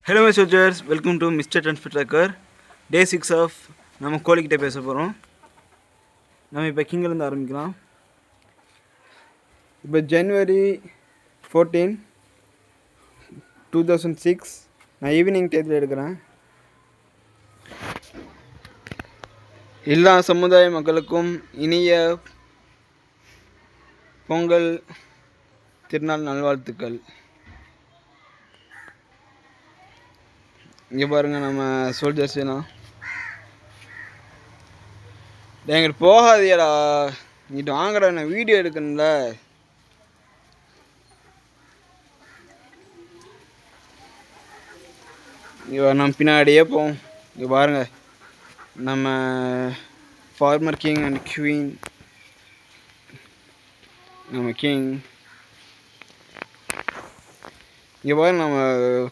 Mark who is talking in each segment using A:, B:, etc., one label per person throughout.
A: Hello my soldiers, welcome to mister transfer tracker. Day 6 of நம்ம கோழிக்கிட்ட பேச போகிறோம். நம்ம இப்போ கிங்கிலேருந்து ஆரம்பிக்கலாம். இப்போ ஜனவரி 14, 2006 நான் ஈவினிங் டேத்தில் எடுக்கிறேன். எல்லா சமுதாய மக்களுக்கும் இனிய பொங்கல் திருநாள் நல்வாழ்த்துக்கள். இங்கே பாருங்கள் நம்ம சோல்ஜர்ஸ் எல்லாம். எங்கிட்ட போகாதியடா, இங்கிட்ட வாங்கடா, நான் வீடியோ எடுக்கணும்ல. இங்கே நம்ம பின்னாடியே போவோம். இங்கே பாருங்க நம்ம ஃபார்மர் கிங் அண்ட் குவீன். நம்ம கிங் இங்கே பாருங்க நம்ம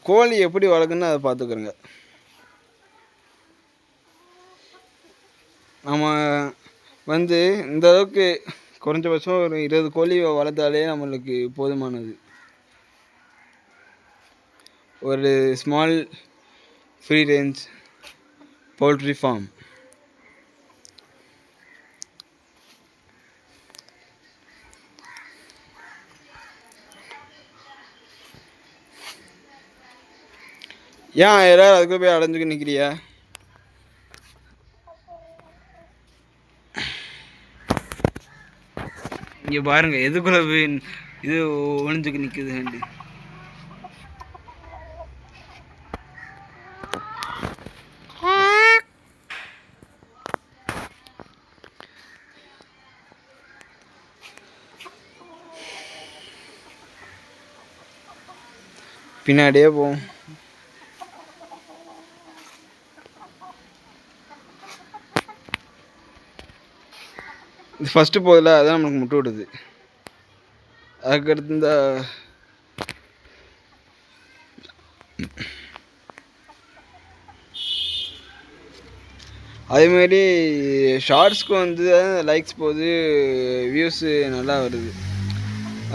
A: கோழி எப்படி வளர்க்குன்னு அதை பார்த்துக்குறோங்க. நம்ம வந்து இந்த அளவுக்கு குறைஞ்சபட்சம் ஒரு 20 கோழி வளர்த்தாலே நம்மளுக்கு போதுமானது. ஒரு small free range poultry form. ஏன் எல்லாரும் அதுக்குள்ள போய் அடைஞ்சுக்க நிற்கிறியா? இங்கே பாருங்க எதுக்குள்ள போய் இது ஒளிஞ்சுக்கு நிற்குதுண்டு. பின்னாடியே போவோம். இது ஃபஸ்ட்டு போதில் அதான் நம்மளுக்கு முட்டை விடுது. அதுக்கடுத்து இந்த அதேமாரி ஷார்ட்ஸ்க்கு வந்து லைக்ஸ் போகுது, வியூஸு நல்லா வருது.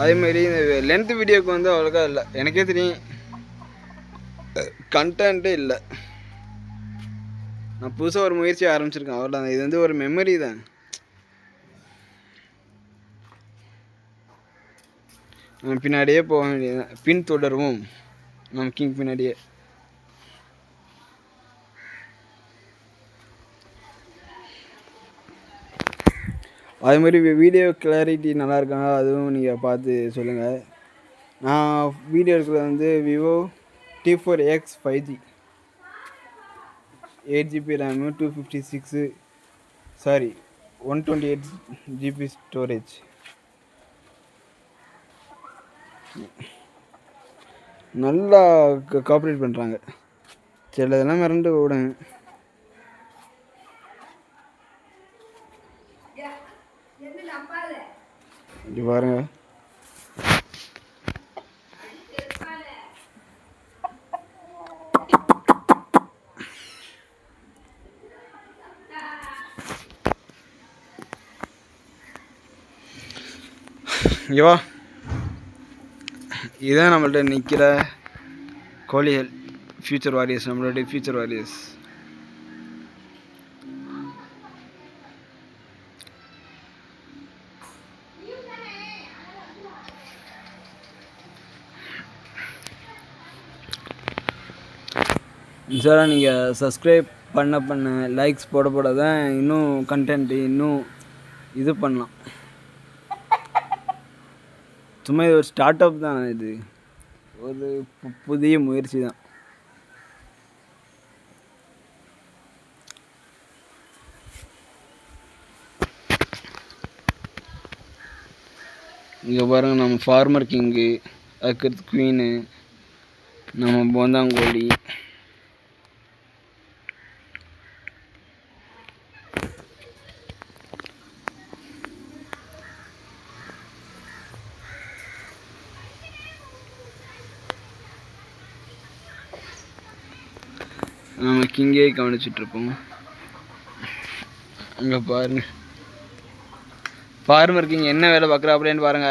A: அதேமாரி இந்த லென்த் வீடியோவுக்கு வந்து அவ்வளோக்கா இல்லை. எனக்கே தெரியும் கண்டென்ட்டே இல்லை. நான் புதுசாக ஒரு முயற்சி ஆரம்பிச்சிருக்கேன், அவ்வளோதான். இது வந்து ஒரு மெமரி தான். நம்ம பின்னாடியே போக வேண்டியது, பின் தொடருவோம் நம்ம கிங் பின்னாடியே. அது மாதிரி வீடியோ கிளாரிட்டி நல்லா இருக்காங்க, அதுவும் நீங்கள் பார்த்து சொல்லுங்கள். நான் வீடியோ எடுக்கிறது வந்து Vivo T4X 5G, 8GB RAM, 128GB storage. நல்லா கோஆப்ரேட் பண்ணுறாங்க. சில இதெல்லாம் மிரண்டு விடுங்க. இது பாருங்க இவா, இதுதான் நம்மள்ட்ட நிற்கிற கோழிகள், ஃபியூச்சர் வாரியர்ஸ், நம்மளுடைய ஃபியூச்சர் வாரியர்ஸ். சார் நீங்கள் சப்ஸ்கிரைப் பண்ண லைக்ஸ் போட தான் இன்னும் கண்டென்ட்டு இன்னும் இது பண்ணலாம். சும்மா இது ஒரு ஸ்டார்ட் அப் தான், இது ஒரு புதிய முயற்சி தான். இங்கே பாருங்கள் நம்ம ஃபார்மர் கிங்கு, அதுக்கடுத்து குவீனு, நம்ம போந்தாங்கோழி. நம்ம கிங்கே கவனிச்சிட்ருப்போம். அங்கே பாருங்க ஃபார்மர் கிங் என்ன வேலை பார்க்குறா அப்படின்னு பாருங்க.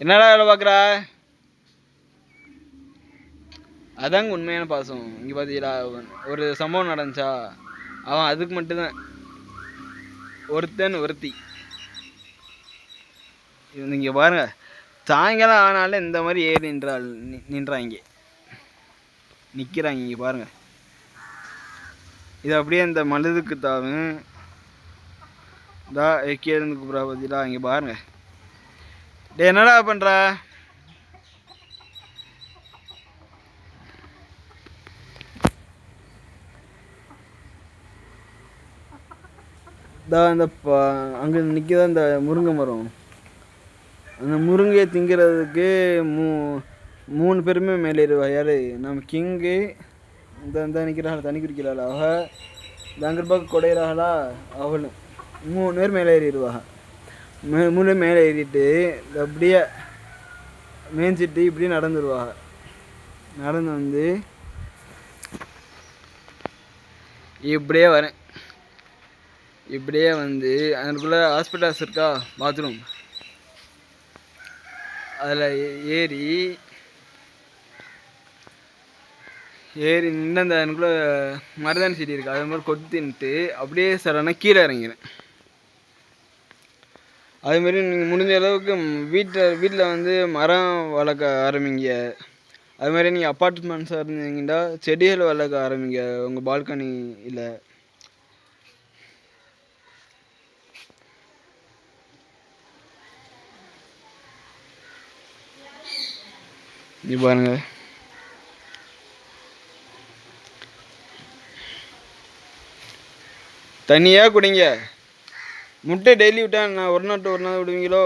A: என்னடா வேலை பார்க்குறா? அதாங்க உண்மையான பாசம். இங்கே பார்த்தீங்களா, ஒரு சம்பவம் நடந்துச்சா, அவன் அதுக்கு மட்டும்தான் ஒருத்தி. இங்கே பாருங்க, சாயங்காலம் ஆனாலும் இந்த மாதிரி ஏறி நின்றாங்க, நிற்கிறாங்க. இங்கே பாருங்க, இது அப்படியே இந்த மழுதுக்கு தாவும் கீழே கூப்பிட்றா பார்த்தீங்களா. இங்கே பாருங்க, டே என்னடா பண்ணுற? இந்த அங்கே நிற்கதான் இந்த முருங்கை மரம். அந்த முருங்கையை திங்கிறதுக்கு 3 பேருமே மேலே ஏறுவா. யார்? நம்ம கிங்கு, இந்த நிற்கிறாள் தண்ணி குடிக்கிறாள் அவ, இந்த அங்கே பக்கம் கொடையிறாளா அவள். 3 பேர் மேலே ஏறிடுவாங்க. 3 பேர் மேலே ஏறிட்டு அப்படியே மேய்ஞ்சிட்டு இப்படி நடந்துடுவாங்க. நடந்து வந்து இப்படியே வரேன். இப்படியே வந்து அதுக்குள்ளே ஹாஸ்பிட்டல்ஸ் இருக்கா, பாத்ரூம், அதில் ஏறி நின்று அந்த அதுக்குள்ளே மருதாணி செடி இருக்குது, அது மாதிரி கொத்தி தின்ட்டு அப்படியே சடனாக கீழே இறங்கிறேன். அதுமாரி நீங்கள் முடிஞ்ச அளவுக்கு வீட்டில் வந்து மரம் வளர்க்க ஆரம்பிங்க. அதுமாதிரி நீங்கள் அப்பார்ட்மெண்ட்ஸாக இருந்தீங்கன்னா செடிகள் வளர்க்க ஆரம்பிங்க உங்கள் பால்கனியில். நீ பாருங்க, தண்ணியாக குடிங்க. முட்டை டெய்லி விட்டா நான் ஒரு நாள் விடுவீங்களோ?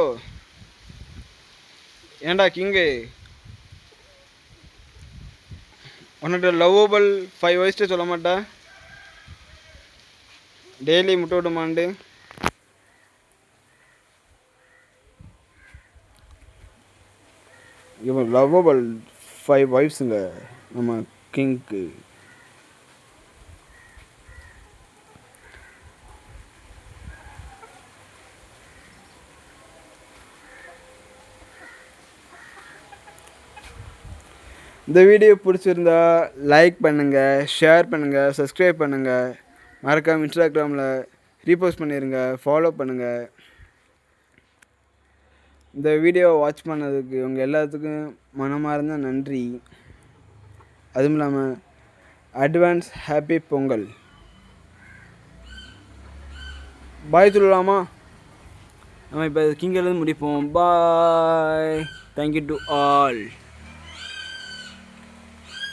A: ஏன்டா கிங்கு, உன்னிட்ட லவ்வபிள் 5 வயசுட்டு சொல்ல மாட்டா டெய்லி முட்டை விடுமாண்டு? இவன் லவ்வபிள் 5 வைஃப்ஸுங்க நம்ம கிங்க்கு. இந்த வீடியோ பிடிச்சிருந்தா லைக் பண்ணுங்கள், ஷேர் பண்ணுங்கள், சப்ஸ்கிரைப் பண்ணுங்கள். மறக்காமல் இன்ஸ்டாகிராமில் ரீபோஸ்ட் பண்ணிடுங்க, ஃபாலோ பண்ணுங்கள். இந்த வீடியோவை வாட்ச் பண்ணதுக்கு உங்கள் எல்லாத்துக்கும் மனமார்ந்த நன்றி. அதுவும் இல்லாமல் அட்வான்ஸ் ஹாப்பி பொங்கல். பாய் சொல்லலாமா? நம்ம இப்போ கிங்கிலேருந்து முடிப்போம். பாய். Thank you to all.